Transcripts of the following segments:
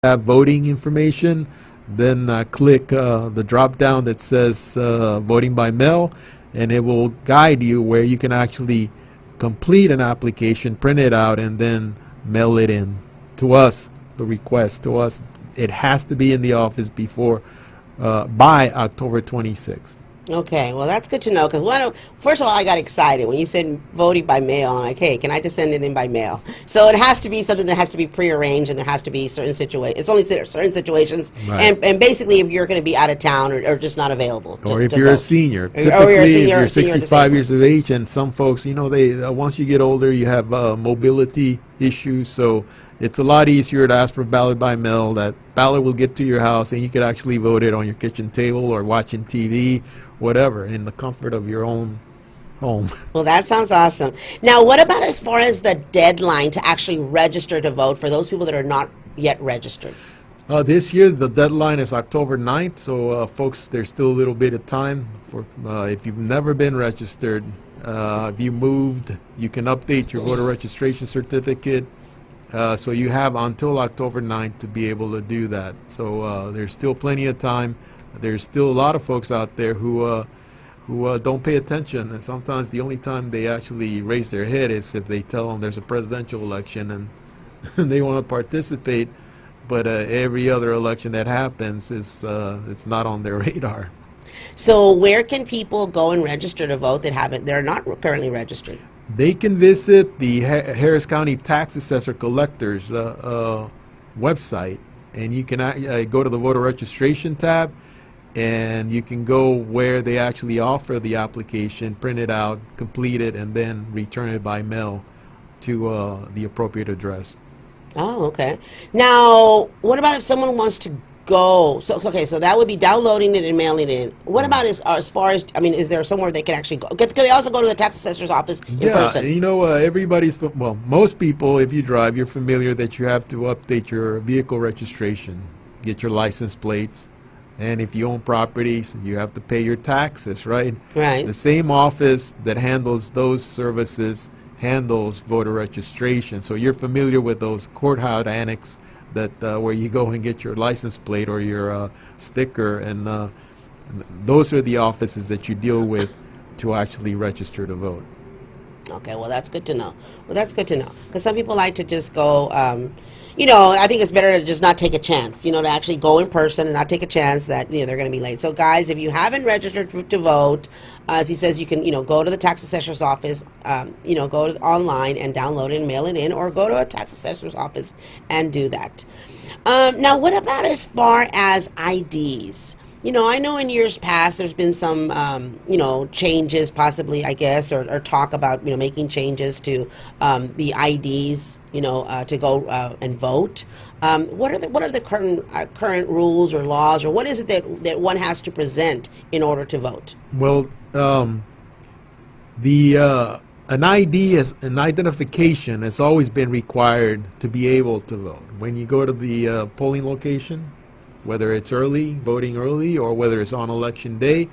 have voting information, then click the drop down that says voting by mail, and it will guide you where you can actually complete an application, print it out, and then mail it in to us, the request to us. It has to be in the office before by October 26th. Okay, well, that's good to know, because first of all, I got excited when you said voting by mail. I'm like, hey, can I just send it in by mail? So it has to be something that has to be prearranged, and there has to be certain situations. It's only certain situations, Right. and basically if you're going to be out of town or just not available. Or if to you're vote. a senior. Or Typically, you're a if senior, you're senior 65 years disabled. of age, and some folks, they once you get older, you have mobility issues, so it's a lot easier to ask for ballot by mail. That ballot will get to your house, and you could actually vote it on your kitchen table or watching TV, whatever, in the comfort of your own home. Well, that sounds awesome. Now, what about as far as the deadline to actually register to vote for those people that are not yet registered? This year, the deadline is October 9th, so folks, there's still a little bit of time. For if you've never been registered, if you moved, you can update your voter registration certificate. So you have until October 9th to be able to do that. So there's still plenty of time. There's still a lot of folks out there who don't pay attention, and sometimes the only time they actually raise their head is if they tell them there's a presidential election and they want to participate. But every other election that happens is it's not on their radar. So where can people go and register to vote they're not currently registered? They can visit the Harris County Tax Assessor Collector's website, and you can go to the voter registration tab, and you can go where they actually offer the application, print it out, complete it, and then return it by mail to the appropriate address. Oh, okay. Now, what about if someone wants to go? So, okay, so that would be downloading it and mailing it in. What about as far as, is there somewhere they can actually go? Could they also go to the tax assessor's office in person? Well, most people, if you drive, you're familiar that you have to update your vehicle registration, get your license plates, and if you own properties, you have to pay your taxes, right? Right. The same office that handles those services handles voter registration. So you're familiar with those courthouse annex that where you go and get your license plate or your sticker, and those are the offices that you deal with to actually register to vote. Okay, well, that's good to know. Well, that's good to know, because some people like to just go, I think it's better to just not take a chance, to actually go in person and not take a chance that, they're going to be late. So, guys, if you haven't registered to vote, as he says, you can, go to the tax assessor's office, go online and download it and mail it in, or go to a tax assessor's office and do that. Now, what about as far as IDs? I know in years past there's been some, changes possibly, I guess, or talk about, making changes to the IDs, to go and vote. What are the current rules or laws, or what is it that one has to present in order to vote? Well, an ID is an identification has always been required to be able to vote. When you go to the polling location, whether it's voting early, or whether it's on election day,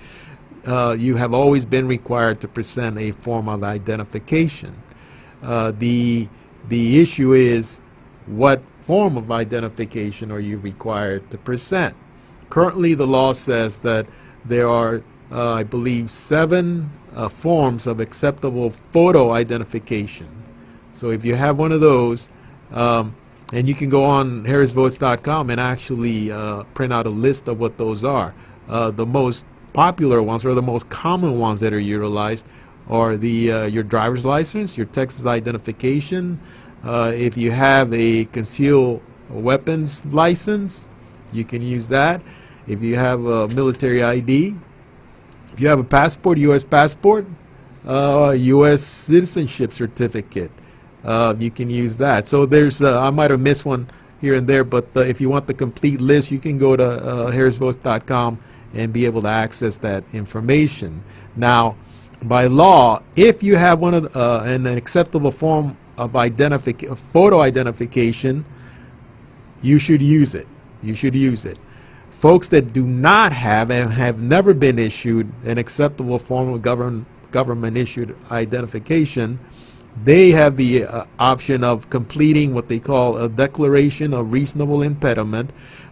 you have always been required to present a form of identification. The issue is, what form of identification are you required to present? Currently, the law says that there are, I believe, 7 forms of acceptable photo identification. So if you have one of those, and you can go on harrisvotes.com and actually print out a list of what those are. The most popular ones, or the most common ones that are utilized, are your driver's license, your Texas identification. If you have a concealed weapons license, you can use that. If you have a military ID, if you have a passport, U.S. passport, U.S. citizenship certificate, you can use that. So there's, I might have missed one here and there, but if you want the complete list, you can go to harrisvotes.com and be able to access that information. Now, by law, if you have one of an acceptable form of photo identification, you should use it. You should use it. Folks that do not have and have never been issued an acceptable form of government issued identification, they have the option of completing what they call a declaration of reasonable impediment.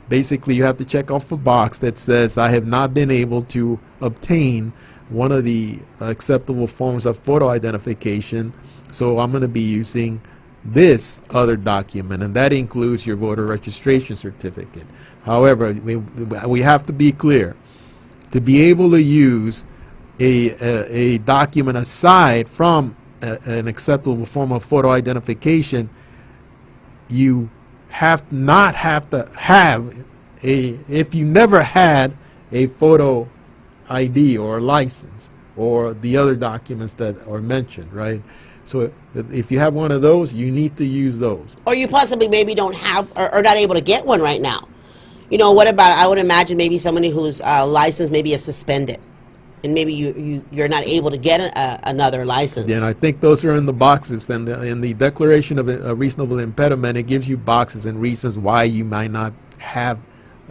Basically, you have to check off a box that says, I have not been able to obtain one of the acceptable forms of photo identification, so I'm going to be using this other document, and that includes your voter registration certificate. However, we have to be clear. To be able to use a document aside from an acceptable form of photo identification, you have to have if you never had a photo ID or license or the other documents that are mentioned, right? So if you have one of those, you need to use those. Or you possibly maybe don't have, or not able to get one right now. You know, what about, I would imagine maybe somebody whose license maybe is suspended, and maybe you're not able to get another license. And I think those are in the boxes. And in the declaration of a reasonable impediment, it gives you boxes and reasons why you might not have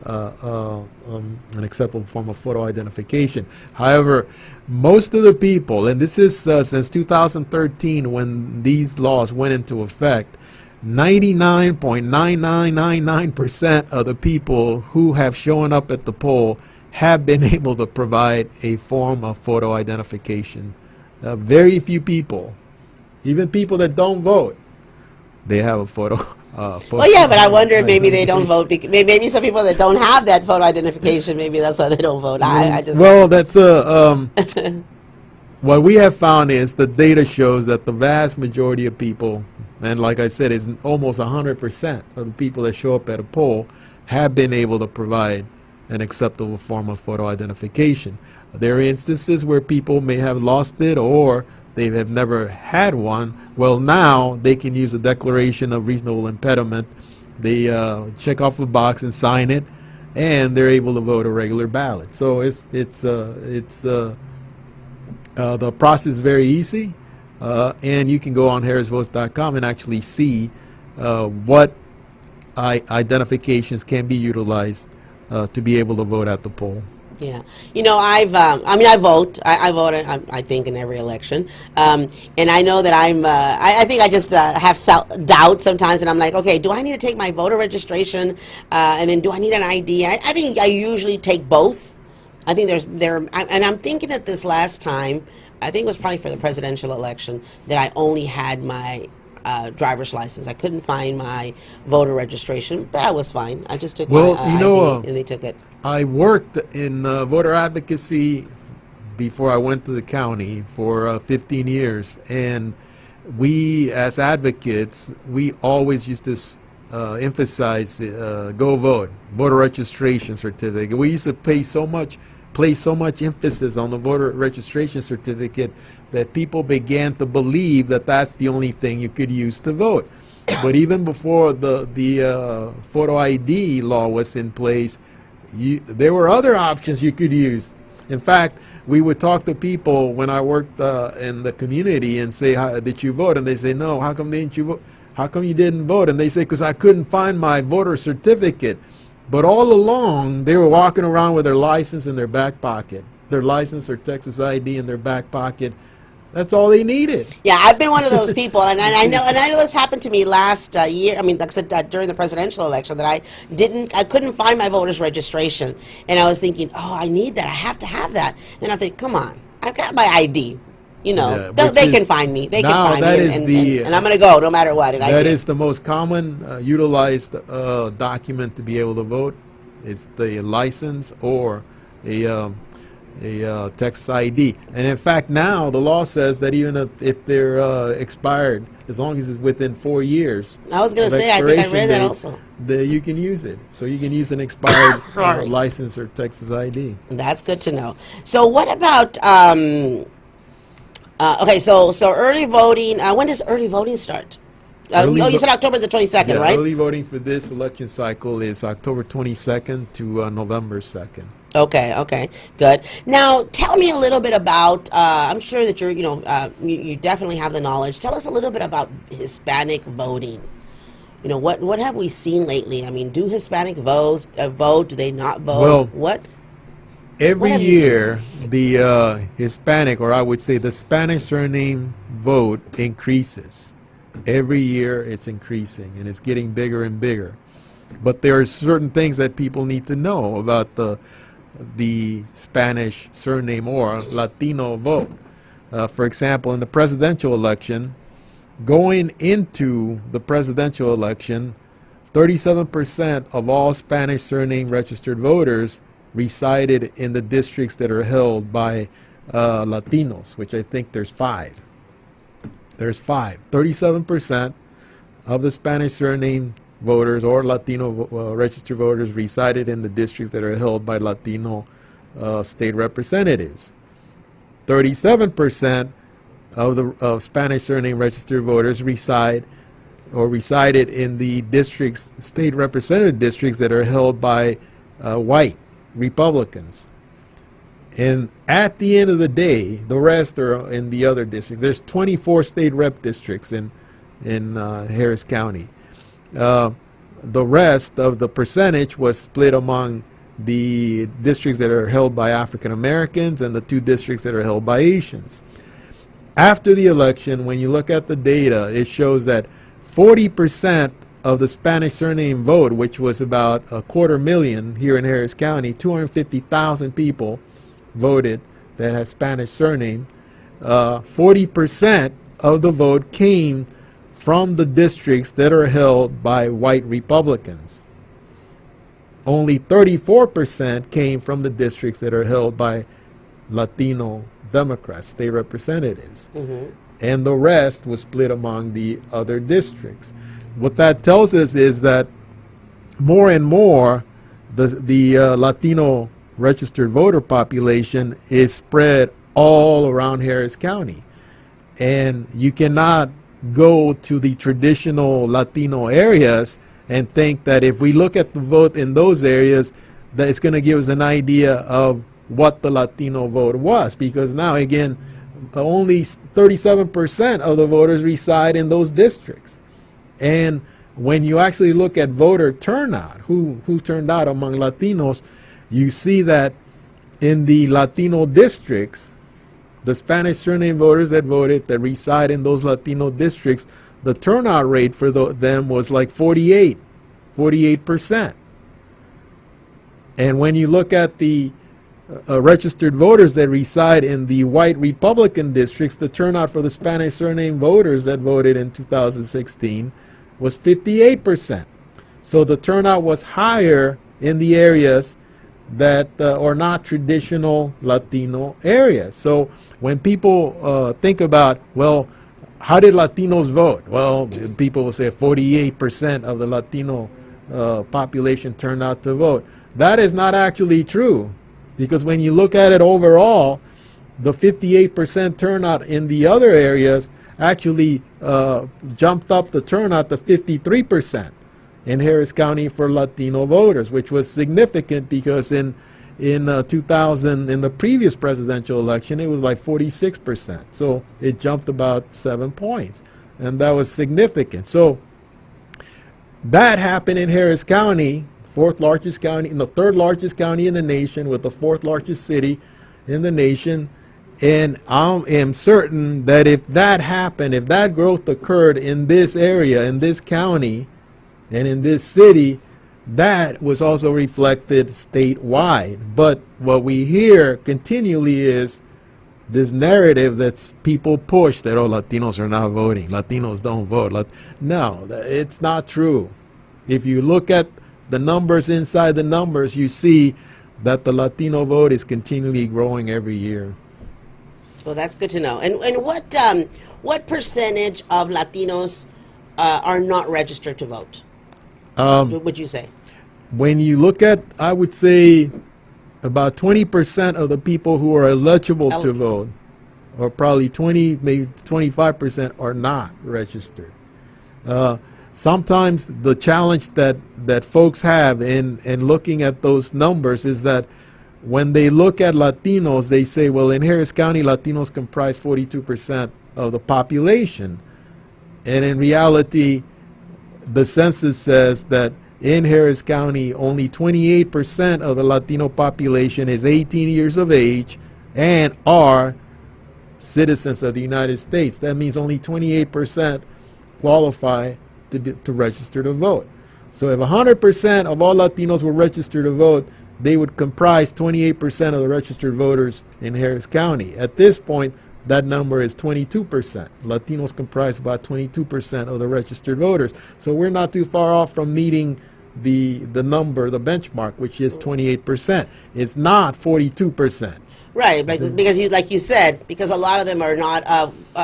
an acceptable form of photo identification. However, most of the people, and this is since 2013 when these laws went into effect, 99.9999% of the people who have shown up at the poll have been able to provide a form of photo identification. Very few people, even people that don't vote, they have a photo. Well, yeah, but I wonder if maybe they don't vote. Maybe some people that don't have that photo identification, maybe that's why they don't vote. I just well, that's what we have found is the data shows that the vast majority of people, and like I said, is almost 100% of the people that show up at a poll have been able to provide an acceptable form of photo identification. There are instances where people may have lost it or they have never had one. Well, now they can use a declaration of reasonable impediment. They check off a box and sign it, and they're able to vote a regular ballot. So the process is very easy, and you can go on harrisvotes.com and actually see what identifications can be utilized to be able to vote at the poll. Yeah, you know, I vote. I vote. I think in every election, and I know that I think I just have doubt sometimes, and I'm like, okay, do I need to take my voter registration, and then do I need an ID? And I think I usually take both. I think and I'm thinking that this last time, I think it was probably for the presidential election, that I only had my driver's license. I couldn't find my voter registration, but I was fine. I just took my ID, and they took it. I worked in voter advocacy before I went to the county for 15 years, and we as advocates, we always used to emphasize go vote, voter registration certificate. We used to place so much emphasis on the voter registration certificate that people began to believe that that's the only thing you could use to vote. But even before the photo ID law was in place, there were other options you could use. In fact, we would talk to people when I worked in the community and say, did you vote? And they say, no. How come didn't you vote? How come you didn't vote? And they say, because I couldn't find my voter certificate. But all along, they were walking around with their license in their back pocket, their license or Texas ID in their back pocket. That's all they needed. Yeah, I've been one of those people, and I know this happened to me last year. I mean, like I said, during the presidential election, that I couldn't find my voter's registration, and I was thinking, oh, I need that. I have to have that. And I think, come on, I've got my ID. You know, yeah, they can find me. They can find me, and I'm going to go no matter what. And that is the most common utilized document to be able to vote. It's the license or a Texas ID. And in fact, now the law says that even if they're expired, as long as it's within 4 years. I was going to say, I think I read that also. You can use it. So you can use an expired license or Texas ID. That's good to know. So what about, okay, so early voting, when does early voting start? You said October the 22nd, yeah, right? Early voting for this election cycle is October 22nd to November 2nd. Okay, good. Now, tell me a little bit about, I'm sure that you definitely have the knowledge. Tell us a little bit about Hispanic voting. You know, what have we seen lately? I mean, do Hispanic vote? Do they not vote? Well, what? Every What have you seen? year, the Hispanic, or I would say the Spanish surname vote increases. Every year it's increasing and it's getting bigger and bigger. But there are certain things that people need to know about the Spanish surname or Latino vote. For example, in the presidential election, going into the presidential election, 37% of all Spanish surname registered voters resided in the districts that are held by Latinos, which I think there's five. There's five. 37% of the Spanish surname voters or Latino registered voters resided in the districts that are held by Latino state representatives. 37% of the Spanish surname registered voters resided in the districts, state representative districts that are held by white Republicans. And at the end of the day, the rest are in the other districts. There's 24 state rep districts in Harris County. The rest of the percentage was split among the districts that are held by African Americans and the 2 districts that are held by Asians. After the election, when you look at the data, it shows that 40% of the Spanish surname vote, which was about 250,000 here in Harris County, 250,000 people voted that has Spanish surname. 40% of the vote came from the districts that are held by white Republicans. Only 34% came from the districts that are held by Latino Democrats, state representatives. And the rest was split among the other districts. What that tells us is that more and more the Latino registered voter population is spread all around Harris County. And you cannot go to the traditional Latino areas and think that if we look at the vote in those areas, that it's going to give us an idea of what the Latino vote was. Because now, again, only 37% of the voters reside in those districts. And when you actually look at voter turnout, who turned out among Latinos, you see that in the Latino districts, the Spanish surname voters that voted that reside in those Latino districts, the turnout rate for them was like 48%. And when you look at the registered voters that reside in the white Republican districts, the turnout for the Spanish surname voters that voted in 2016 was 58%. So the turnout was higher in the areas that are not traditional Latino areas. So when people think about, well, how did Latinos vote? Well, people will say 48% of the Latino population turned out to vote. That is not actually true, because when you look at it overall, the 58% turnout in the other areas actually jumped up the turnout to 53% in Harris County for Latino voters, which was significant because in 2000, in the previous presidential election, it was like 46%. So it jumped about 7 points, and that was significant. So that happened in Harris County, fourth largest county, the third largest county in the nation, with the fourth largest city in the nation. And I am certain that if that happened, if that growth occurred in this area, in this county, and in this city, that was also reflected statewide. But what we hear continually is this narrative that people push that, oh, Latinos are not voting, Latinos don't vote. No, it's not true. If you look at the numbers inside the numbers, you see that the Latino vote is continually growing every year. Well, that's good to know. And what percentage of Latinos are not registered to vote? What would you say? When you look at, I would say about 20% of the people who are eligible to vote, or probably 20, maybe 25% are not registered. Sometimes the challenge that folks have in looking at those numbers is that when they look at Latinos, they say, well, in Harris County, Latinos comprise 42% of the population. And in reality, the census says that in Harris County, only 28% of the Latino population is 18 years of age and are citizens of the United States. That means only 28% qualify to register to vote. So if 100% of all Latinos were registered to vote, they would comprise 28% of the registered voters in Harris County. At this point, that number is 22%. Latinos comprise about 22% of the registered voters. So we're not too far off from meeting the number, the benchmark, which is 28%. It's not 42%. Right, because you, like you said, because a lot of them are not.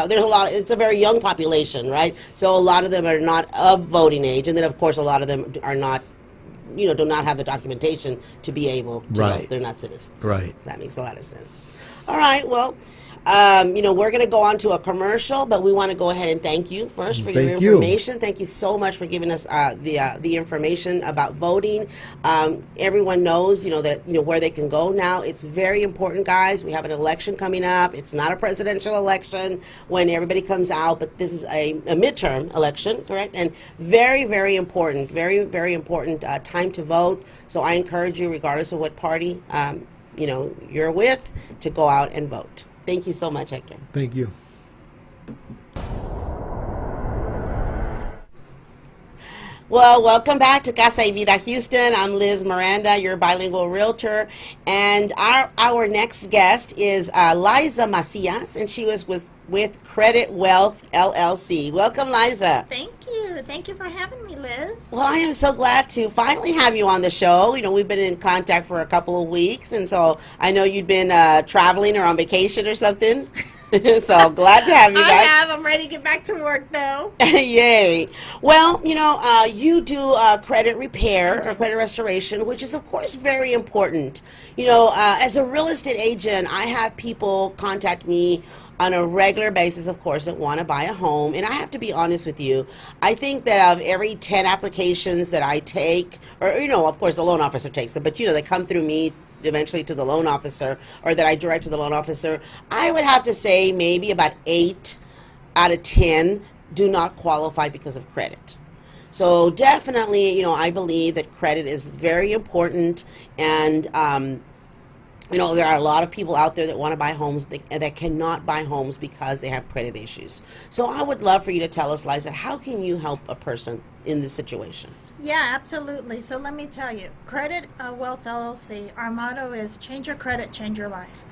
There's a lot. It's a very young population, right? So a lot of them are not of voting age, and then of course a lot of them are not, do not have the documentation to be able to vote. They're not citizens. Right. That makes a lot of sense. All right. Well, we're going to go on to a commercial, but we want to go ahead and thank you first for your information. Thank you so much for giving us the information about voting. Everyone knows, that where they can go now. It's very important, guys. We have an election coming up. It's not a presidential election when everybody comes out, but this is a midterm election, correct? And very, very important, very, very important time to vote. So I encourage you, regardless of what party you're with, to go out and vote. Thank you so much, Hector. Thank you. Well, welcome back to Casa y Vida Houston. I'm Liz Miranda, your bilingual realtor. And our next guest is Liza Macias, and she was with Credit Wealth LLC. Welcome, Liza. Thank you. Thank you for having me, Liz. Well, I am so glad to finally have you on the show. We've been in contact for a couple of weeks, and so I know you'd been traveling or on vacation or something. So glad to have you back. I have. I'm ready to get back to work, though. Yay. Well, you do credit repair or credit restoration, which is, of course, very important. As a real estate agent, I have people contact me on a regular basis, of course, that want to buy a home. And I have to be honest with you. I think that of every 10 applications that I take, or, of course, the loan officer takes them, but, they come through me eventually to the loan officer, or that I direct to the loan officer, I would have to say maybe about 8 out of 10 do not qualify because of credit. So definitely, I believe that credit is very important, and there are a lot of people out there that want to buy homes that cannot buy homes because they have credit issues. So I would love for you to tell us, Liza, how can you help a person in this situation? Yeah, absolutely. So let me tell you, Credit Wealth LLC, our motto is change your credit, change your life.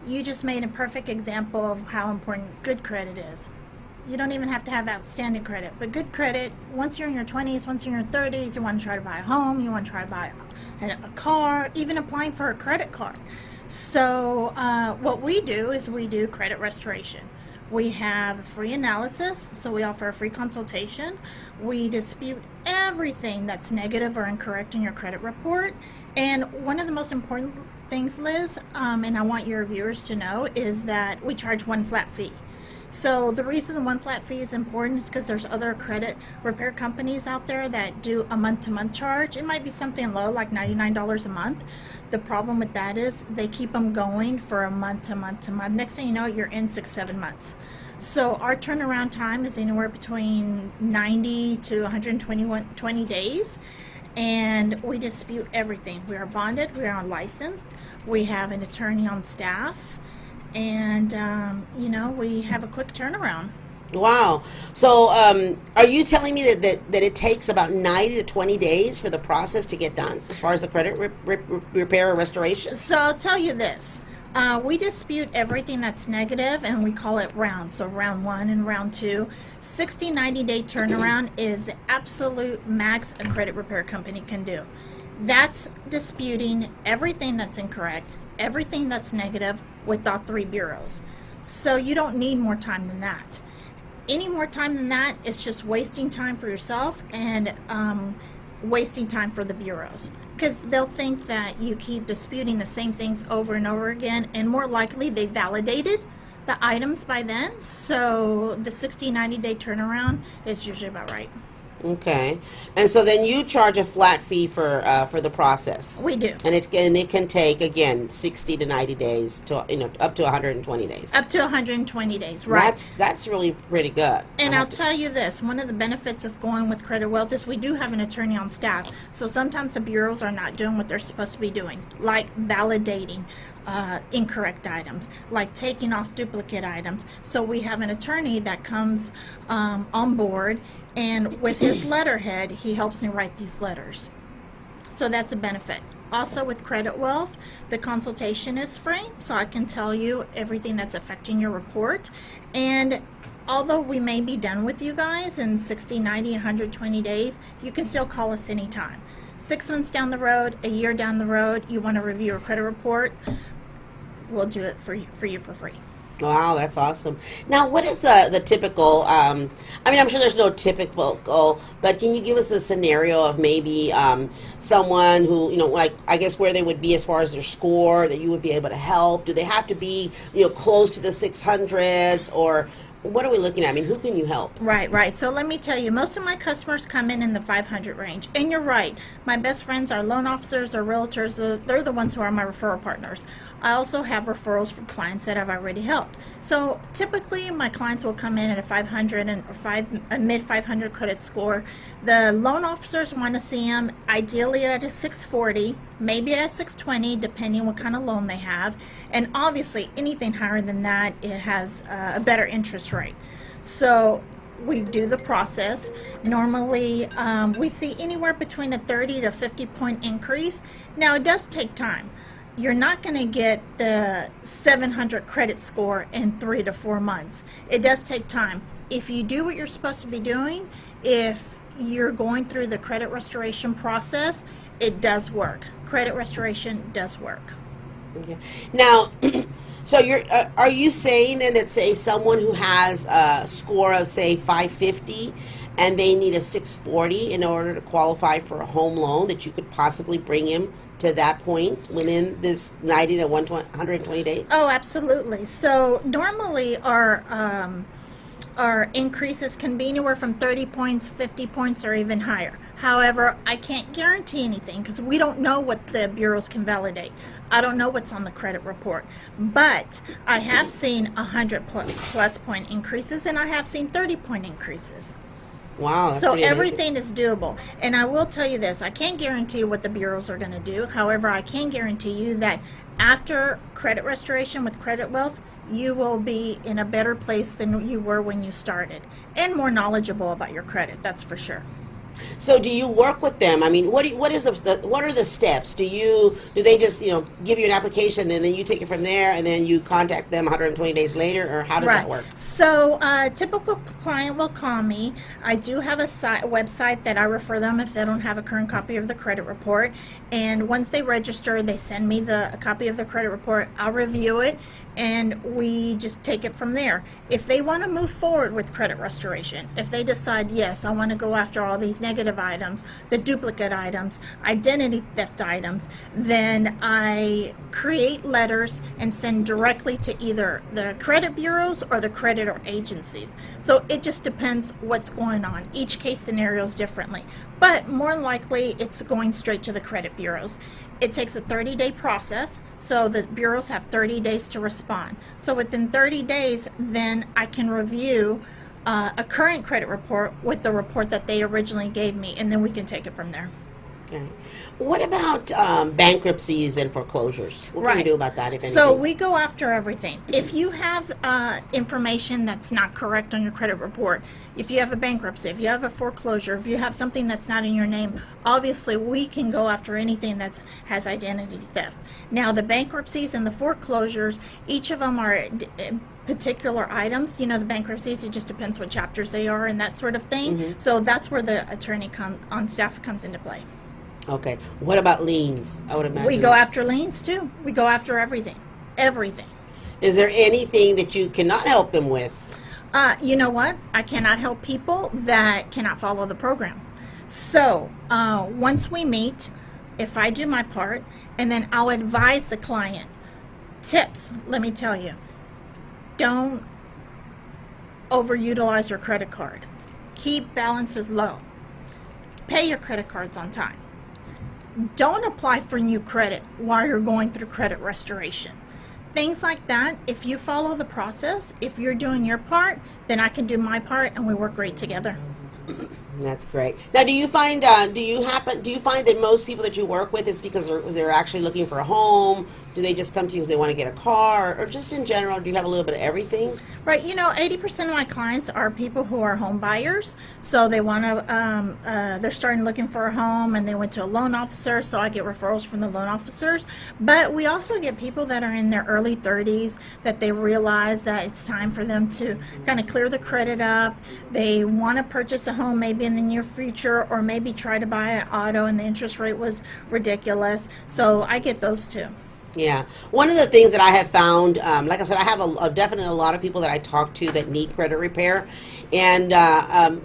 You just made a perfect example of how important good credit is. You don't even have to have outstanding credit, but good credit, once you're in your 20s, once you're in your 30s, you want to try to buy a home, you want to try to buy a car, even applying for a credit card. So what we do is we do credit restoration. We have a free analysis, so we offer a free consultation. We dispute everything that's negative or incorrect in your credit report. And one of the most important things, Liz, and I want your viewers to know, is that we charge one flat fee. So the reason the one flat fee is important is because there's other credit repair companies out there that do a month-to-month charge. It might be something low, like $99 a month. The problem with that is they keep them going for a month to month to month. Next thing you know, you're in 6-7 months. So our turnaround time is anywhere between 90 to 120 days. And we dispute everything. We are bonded, we are licensed, we have an attorney on staff, and we have a quick turnaround. Wow. So are you telling me that it takes about 90 to 20 days for the process to get done as far as the credit repair or restoration? So I'll tell you this. We dispute everything that's negative, and we call it rounds. So round 1 and round 2. 60-90 day turnaround is the absolute max a credit repair company can do. That's disputing everything that's incorrect, everything that's negative with all 3 bureaus. So you don't need more time than that. Any more time than that is just wasting time for yourself and wasting time for the bureaus, because they'll think that you keep disputing the same things over and over again, and more likely they validated the items by then. So the 60-90 day turnaround is usually about right. Okay. And so then you charge a flat fee for the process. We do. And it can take, again, 60 to 90 days to, up to 120 days. Up to 120 days, right? That's really pretty good. And I'll tell you this, one of the benefits of going with Credit Wealth is we do have an attorney on staff. So sometimes the bureaus are not doing what they're supposed to be doing, like validating incorrect items, like taking off duplicate items. So we have an attorney that comes on board, and with his letterhead, he helps me write these letters. So that's a benefit. Also with Credit Wealth, the consultation is free, so I can tell you everything that's affecting your report. And although we may be done with you guys in 60, 90, 120 days, you can still call us anytime. 6 months down the road, a year down the road, you want to review your credit report, we'll do it for you for free. Wow, that's awesome. Now, what is the typical, I mean, I'm sure there's no typical goal, but can you give us a scenario of maybe someone who, like, I guess where they would be as far as their score, that you would be able to help? Do they have to be, close to the 600s, or what are we looking at? I mean, who can you help? Right. So let me tell you, most of my customers come in the 500 range. And you're right. My best friends are loan officers or realtors. They're the ones who are my referral partners. I also have referrals from clients that I've already helped. So typically, my clients will come in at a 500 and a mid 500 credit score. The loan officers want to see them ideally at a 640, maybe at a 620, depending what kind of loan they have. And obviously, anything higher than that, it has a better interest rate. So we do the process. Normally, we see anywhere between a 30 to 50 point increase. Now, it does take time. You're not going to get the 700 credit score in 3 to 4 months. It does take time. If you do what you're supposed to be doing, if you're going through the credit restoration process, it does work. Credit restoration does work. Okay. Now, so are you saying then that, say, someone who has a score of, say, 550 and they need a 640 in order to qualify for a home loan, that you could possibly bring him to that point within this 90 to 120 days? Oh, absolutely. So normally our increases can be anywhere from 30 points, 50 points, or even higher. However, I can't guarantee anything because we don't know what the bureaus can validate. I don't know what's on the credit report. But I have seen 100 plus point increases, and I have seen 30 point increases. Wow. That's So pretty amazing. everything is doable. And I will tell you this, I can't guarantee what the bureaus are going to do. However, I can guarantee you that after credit restoration with Credit Wealth, you will be in a better place than you were when you started, and more knowledgeable about your credit, that's for sure. So do you work with them? I mean, what are the steps? Do they just give you an application and then you take it from there and then you contact them 120 days later, or how does that work? So a typical client will call me. I do have a website that I refer them if they don't have a current copy of the credit report, and once they register, they send me a copy of the credit report. I'll review it, and we just take it from there. If they want to move forward with credit restoration, if they decide, yes, I want to go after all these negative items, the duplicate items, identity theft items, then I create letters and send directly to either the credit bureaus or the creditor agencies. So it just depends what's going on. Each case scenario is differently, but more likely it's going straight to the credit bureaus. It takes a 30-day process, so the bureaus have 30 days to respond. So within 30 days, then I can review a current credit report with the report that they originally gave me, and then we can take it from there. Okay. What about bankruptcies and foreclosures? What can you do about that, if anything? So we go after everything. If you have information that's not correct on your credit report, if you have a bankruptcy, if you have a foreclosure, if you have something that's not in your name, obviously we can go after anything that has identity theft. Now, the bankruptcies and the foreclosures, each of them are particular items. The bankruptcies, it just depends what chapters they are and that sort of thing. Mm-hmm. So that's where the attorney on staff comes into play. Okay. What about liens? I would imagine. We go after liens too. We go after everything. Everything. Is there anything that you cannot help them with? You know what? I cannot help people that cannot follow the program. So once we meet, if I do my part, and then I'll advise the client. Tips, let me tell you. Don't overutilize your credit card. Keep balances low. Pay your credit cards on time. Don't apply for new credit while you're going through credit restoration. Things like that, if you follow the process, if you're doing your part, then I can do my part and we work great together. That's great. Now, do you find do you find that most people that you work with, it's because they're actually looking for a home? Do they just come to you because they want to get a car, or just in general? Do you have a little bit of everything? Right. 80% of my clients are people who are home buyers. So they want to, they're starting looking for a home and they went to a loan officer. So I get referrals from the loan officers. But we also get people that are in their early 30s that they realize that it's time for them to kind of clear the credit up. They want to purchase a home maybe in the near future, or maybe try to buy an auto and the interest rate was ridiculous. So I get those too. Yeah. One of the things that I have found, like I said, I have definitely a lot of people that I talk to that need credit repair. And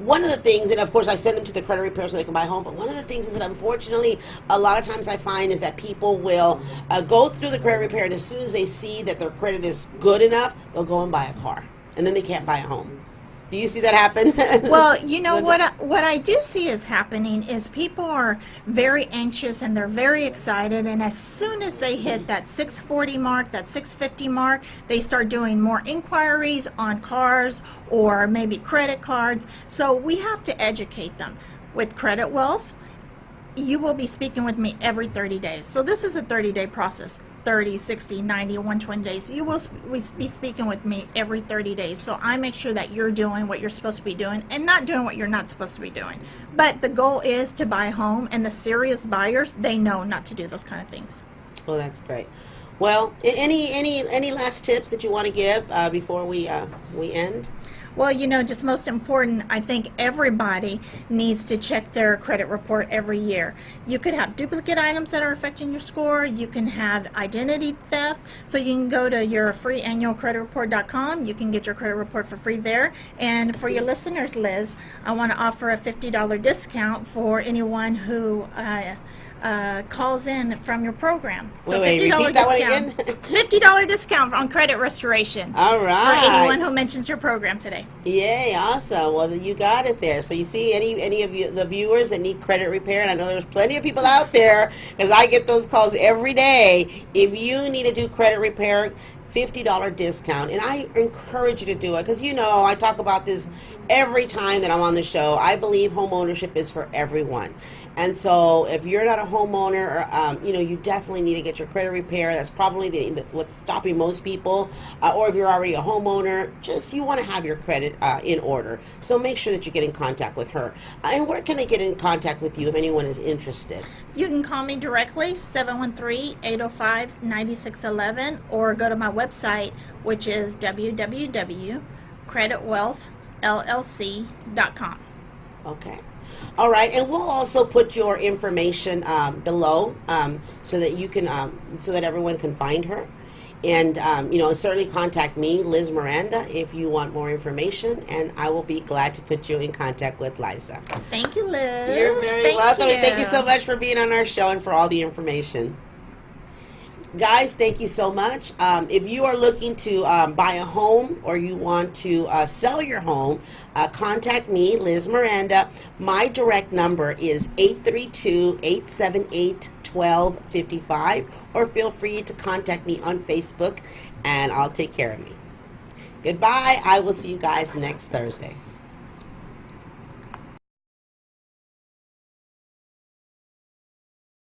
one of the things, and of course I send them to the credit repair so they can buy a home, but one of the things is that unfortunately a lot of times I find is that people will go through the credit repair, and as soon as they see that their credit is good enough, they'll go and buy a car. And then they can't buy a home. Do you see that happen? Well, what I do see is happening is people are very anxious and they're very excited, and as soon as they hit that 640 mark, that 650 mark, they start doing more inquiries on cars or maybe credit cards. So we have to educate them. With Credit Wealth, you will be speaking with me every 30 days. So this is a 30-day process. 30, 60, 90, 120 days. You will be speaking with me every 30 days. So I make sure that you're doing what you're supposed to be doing and not doing what you're not supposed to be doing. But the goal is to buy a home, and the serious buyers, they know not to do those kind of things. Well, that's great. Well, any last tips that you want to give before we end? Well, just most important, I think everybody needs to check their credit report every year. You could have duplicate items that are affecting your score. You can have identity theft. So you can go to your free annualcreditreport.com. You can get your credit report for free there. And for your listeners, Liz, I want to offer a $50 discount for anyone who calls in from your program. So wait, repeat that one again. $50 discount on credit restoration. All right. For anyone who mentions your program today. Yay, awesome. Well, you got it there. So you see any of you, the viewers that need credit repair, and I know there's plenty of people out there because I get those calls every day. If you need to do credit repair, $50 discount, and I encourage you to do it because I talk about this every time that I'm on the show. I believe home ownership is for everyone. And so if you're not a homeowner, you definitely need to get your credit repair. That's probably what's stopping most people. Or if you're already a homeowner, you want to have your credit in order. So make sure that you get in contact with her. And where can I get in contact with you if anyone is interested? You can call me directly, 713-805-9611, or go to my website, which is www.creditwealthllc.com. Okay. All right, and we'll also put your information below so that you can, so that everyone can find her. And certainly contact me, Liz Miranda, if you want more information, and I will be glad to put you in contact with Liza. Thank you, Liz. You're very welcome, and thank you so much for being on our show and for all the information. Guys, thank you so much. If you are looking to buy a home or you want to sell your home, contact me, Liz Miranda. My direct number is 832-878-1255, or feel free to contact me on Facebook, and I'll take care of you. Goodbye. I will see you guys next Thursday.